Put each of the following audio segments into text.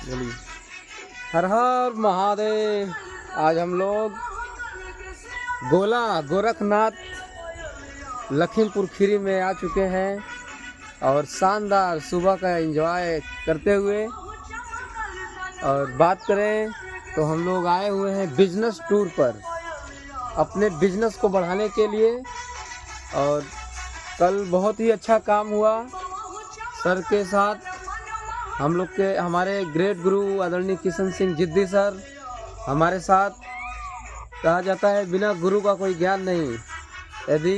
बोलिए। हर हर महादेव। आज हम लोग गोला गोरखनाथ लखीमपुर खीरी में आ चुके हैं और शानदार सुबह का एंजॉय करते हुए, और बात करें तो हम लोग आए हुए हैं बिजनेस टूर पर अपने बिजनेस को बढ़ाने के लिए। और कल बहुत ही अच्छा काम हुआ सर के साथ। हम लोग के हमारे ग्रेट गुरु आदरणीय किशन सिंह जिद्दी सर हमारे साथ। कहा जाता है बिना गुरु का कोई ज्ञान नहीं। यदि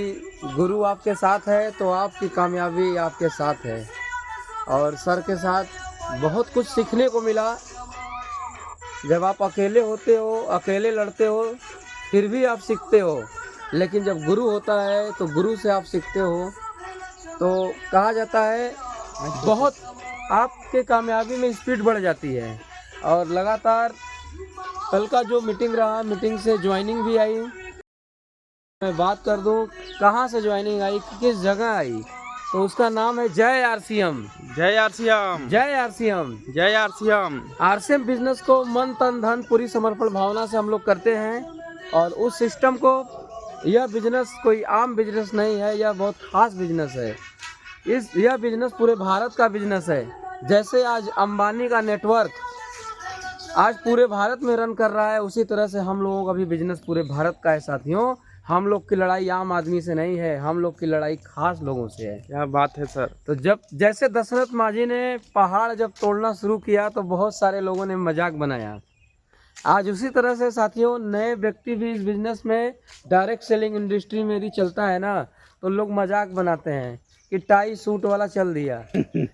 गुरु आपके साथ है तो आपकी कामयाबी आपके साथ है। और सर के साथ बहुत कुछ सीखने को मिला। जब आप अकेले होते हो, अकेले लड़ते हो, फिर भी आप सीखते हो, लेकिन जब गुरु होता है तो गुरु से आप सीखते हो। तो कहा जाता है बहुत आपके कामयाबी में स्पीड बढ़ जाती है। और लगातार कल का जो मीटिंग रहा, मीटिंग से ज्वाइनिंग भी आई। मैं बात कर दूं कहाँ से ज्वाइनिंग आई, किस जगह आई, तो उसका नाम है जय आरसीएम। जय आरसीएम, जय आरसीएम। जय आरसीएम। आरसीएम बिजनेस को मन तन धन पूरी समर्पण भावना से हम लोग करते हैं। और उस सिस्टम को, यह बिजनेस कोई आम बिजनेस नहीं है, यह बहुत खास बिजनेस है। यह बिजनेस पूरे भारत का बिजनेस है। जैसे आज अंबानी का नेटवर्क आज पूरे भारत में रन कर रहा है, उसी तरह से हम लोगों का भी बिजनेस पूरे भारत का है साथियों। हम लोग की लड़ाई आम आदमी से नहीं है, हम लोग की लड़ाई खास लोगों से है। क्या बात है सर। तो जब जैसे दशरथ मांझी ने पहाड़ जब तोड़ना शुरू किया तो बहुत सारे लोगों ने मजाक बनाया। आज उसी तरह से साथियों नए व्यक्ति भी इस बिजनेस में, डायरेक्ट सेलिंग इंडस्ट्री में यदि चलता है ना, तो लोग मजाक बनाते हैं कि टाई सूट वाला चल दिया।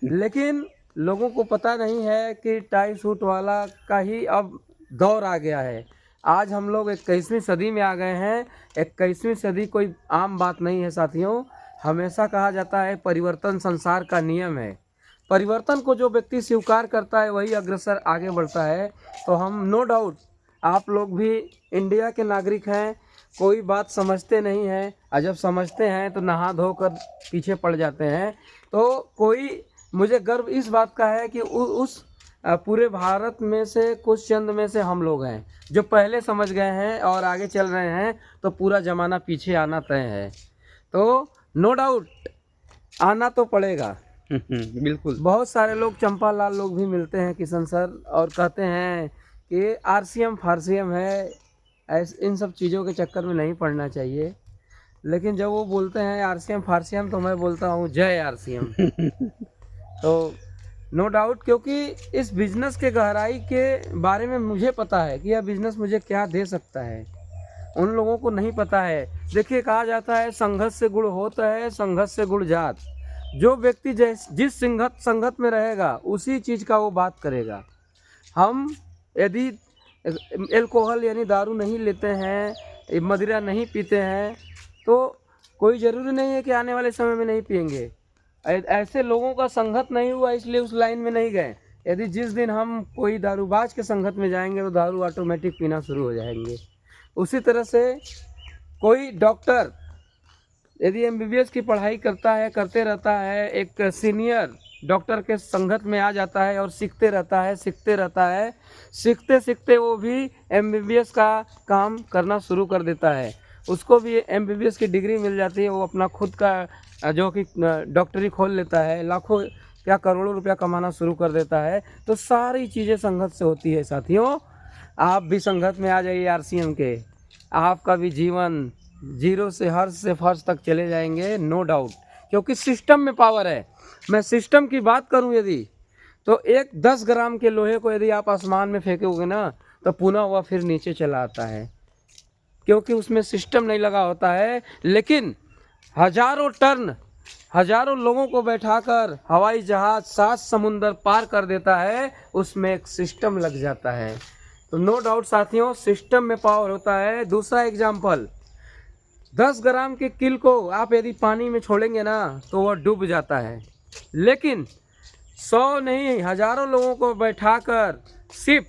लेकिन लोगों को पता नहीं है कि टाई सूट वाला का ही अब दौर आ गया है। आज हम लोग 21वीं सदी में आ गए हैं। 21वीं सदी कोई आम बात नहीं है साथियों। हमेशा कहा जाता है परिवर्तन संसार का नियम है। परिवर्तन को जो व्यक्ति स्वीकार करता है वही अग्रसर आगे बढ़ता है। तो हम नो डाउट आप लोग भी इंडिया के नागरिक हैं, कोई बात समझते नहीं हैं, और जब समझते हैं तो नहा धोकर पीछे पड़ जाते हैं। तो कोई मुझे गर्व इस बात का है कि उस पूरे भारत में से कुछ चंद में से हम लोग हैं जो पहले समझ गए हैं और आगे चल रहे हैं। तो पूरा ज़माना पीछे आना तय है। तो नो डाउट आना तो पड़ेगा। बिल्कुल। बहुत सारे लोग, चंपा लाल लोग भी मिलते हैं किशन सर, और कहते हैं कि आरसीएम फारसीएम है, ऐसे इन सब चीज़ों के चक्कर में नहीं पड़ना चाहिए। लेकिन जब वो बोलते हैं आरसीएम फारसीएम तो मैं बोलता हूँ जय आरसीएम। तो नो डाउट, क्योंकि इस बिज़नेस के गहराई के बारे में मुझे पता है कि यह बिज़नेस मुझे क्या दे सकता है, उन लोगों को नहीं पता है। देखिए कहा जाता है संघर्ष से गुण होता है, संघर्ष से गुण जात। जो व्यक्ति जिस संगत में रहेगा उसी चीज़ का वो बात करेगा। हम यदि एल्कोहल यानी दारू नहीं लेते हैं, मदिरा नहीं पीते हैं, तो कोई ज़रूरी नहीं है कि आने वाले समय में नहीं पिएंगे। ऐसे लोगों का संगत नहीं हुआ इसलिए उस लाइन में नहीं गए। यदि जिस दिन हम कोई दारूबाज के संगत में जाएंगे तो दारू ऑटोमेटिक पीना शुरू हो जाएंगे। उसी तरह से कोई डॉक्टर यदि एमबीबीएस की पढ़ाई करता है, करते रहता है, एक सीनियर डॉक्टर के संगत में आ जाता है और सीखते रहता है, सीखते रहता है, सीखते सीखते वो भी एमबीबीएस का काम करना शुरू कर देता है। उसको भी एमबीबीएस की डिग्री मिल जाती है, वो अपना खुद का जो कि डॉक्टरी खोल लेता है, लाखों या करोड़ों रुपया कमाना शुरू कर देता है। तो सारी चीज़ें संगत से होती है साथियों। आप भी संगत में आ जाइए आरसीएम के, आपका भी जीवन जीरो से हर्ष से फर्श तक चले जाएंगे, नो डाउट। क्योंकि सिस्टम में पावर है। मैं सिस्टम की बात करूं यदि, तो एक 10 ग्राम के लोहे को यदि आप आसमान में फेंकोगे ना, तो पुनः वह फिर नीचे चला आता है, क्योंकि उसमें सिस्टम नहीं लगा होता है। लेकिन हजारों टन, हजारों लोगों को बैठाकर हवाई जहाज 7 समुंदर पार कर देता है, उसमें एक सिस्टम लग जाता है। तो नो डाउट साथियों सिस्टम में पावर होता है। दूसरा एग्जाम्पल, 10 ग्राम के किल को आप यदि पानी में छोड़ेंगे ना तो वह डूब जाता है। लेकिन 100 नहीं, हजारों लोगों को बैठाकर शिप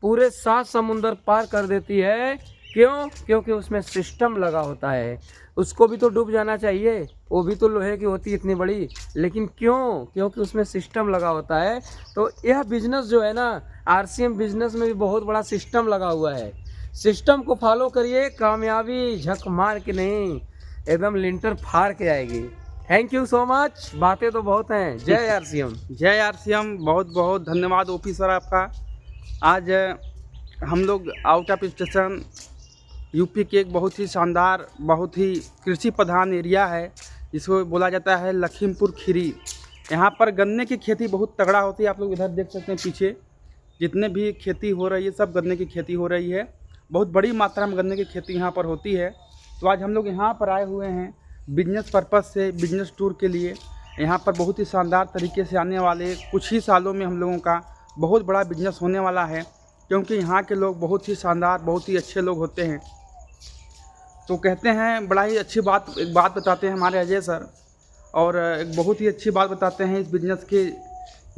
पूरे 7 समुंदर पार कर देती है। क्यों? क्योंकि उसमें सिस्टम लगा होता है। उसको भी तो डूब जाना चाहिए, वो भी तो लोहे की होती है इतनी बड़ी, लेकिन क्यों? क्योंकि उसमें सिस्टम लगा होता है। तो यह बिजनेस जो है ना, आरसीएम बिजनेस में भी बहुत बड़ा सिस्टम लगा हुआ है। सिस्टम को फॉलो करिए, कामयाबी झक मार के नहीं, एकदम लिंटर फाड़ के आएगी। थैंक यू सो मच, बातें तो बहुत हैं। जय आरसीएम। जय आरसीएम। बहुत बहुत धन्यवाद ओपी सर आपका। आज हम लोग आउट ऑफ स्टेशन यूपी के एक बहुत ही शानदार, बहुत ही कृषि प्रधान एरिया है, जिसको बोला जाता है लखीमपुर खीरी। यहाँ पर गन्ने की खेती बहुत तगड़ा होती है। आप लोग इधर देख सकते हैं, पीछे जितने भी खेती हो रही है सब गन्ने की खेती हो रही है। बहुत बड़ी मात्रा में गन्ने की खेती यहाँ पर होती है। तो आज हम लोग यहाँ पर आए हुए हैं बिजनेस पर्पज़ से, बिजनेस टूर के लिए। यहाँ पर बहुत ही शानदार तरीके से आने वाले कुछ ही सालों में हम लोगों का बहुत बड़ा बिजनेस होने वाला है, क्योंकि यहाँ के लोग बहुत ही शानदार, बहुत ही अच्छे लोग होते हैं। तो कहते हैं बड़ा ही अच्छी बात, एक बात बताते हैं हमारे अजय सर, और एक बहुत ही अच्छी बात बताते हैं, इस बिज़नेस के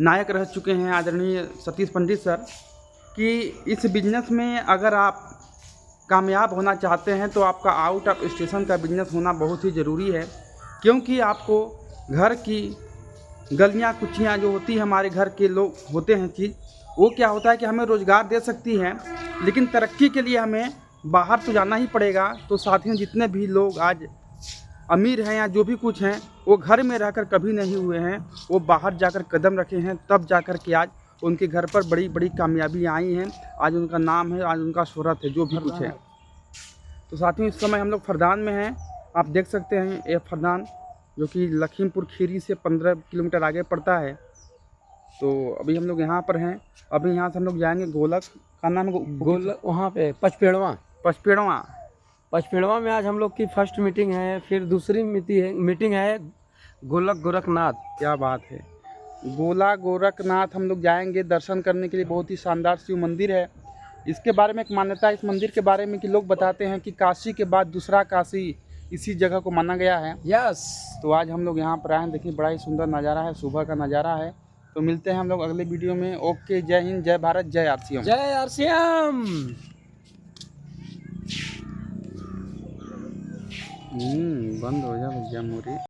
नायक रह चुके हैं आदरणीय सतीश पंडित सर, कि इस बिज़नेस में अगर आप कामयाब होना चाहते हैं तो आपका आउट ऑफ स्टेशन का बिज़नेस होना बहुत ही ज़रूरी है। क्योंकि आपको घर की गलियाँ कुचियाँ जो होती है, हमारे घर के लोग होते हैं चीज़, वो क्या होता है कि हमें रोज़गार दे सकती हैं, लेकिन तरक्की के लिए हमें बाहर तो जाना ही पड़ेगा। तो साथियों, जितने भी लोग आज अमीर हैं या जो भी कुछ हैं, वो घर में रहकर कभी नहीं हुए हैं, वो बाहर जाकर कदम रखे हैं, तब जाकर के आज उनके घर पर बड़ी बड़ी कामयाबी आई हैं। आज उनका नाम है, आज उनका शोहरत है, जो भी कुछ है। तो साथियों, इस समय हम लोग फरदान में हैं। आप देख सकते हैं ये फरदान, जो कि लखीमपुर खीरी से 15 किलोमीटर आगे पड़ता है। तो अभी हम लोग यहाँ पर हैं। अभी यहाँ से हम लोग जाएंगे गोलक, का नाम गोलक, वहाँ पे पचपेड़वा पचपेड़वा में आज हम लोग की फर्स्ट मीटिंग है। फिर दूसरी मीटिंग है गोलक गोरखनाथ। क्या बात है। गोला गोरखनाथ हम लोग जाएंगे दर्शन करने के लिए। बहुत ही शानदार शिव मंदिर है। इसके बारे में एक मान्यता है इस मंदिर के बारे में कि लोग बताते हैं कि काशी के बाद दूसरा काशी इसी जगह को माना गया है। यस। तो आज हम लोग यहाँ पर आए हैं। देखिए, बड़ा ही सुंदर नज़ारा है, सुबह का नज़ारा है। तो मिलते हैं हम लोग अगले वीडियो में। ओके, जय हिंद, जय भारत, जय आरसीएम। जय आरसीएम। बंद हो जा भैया मोरी।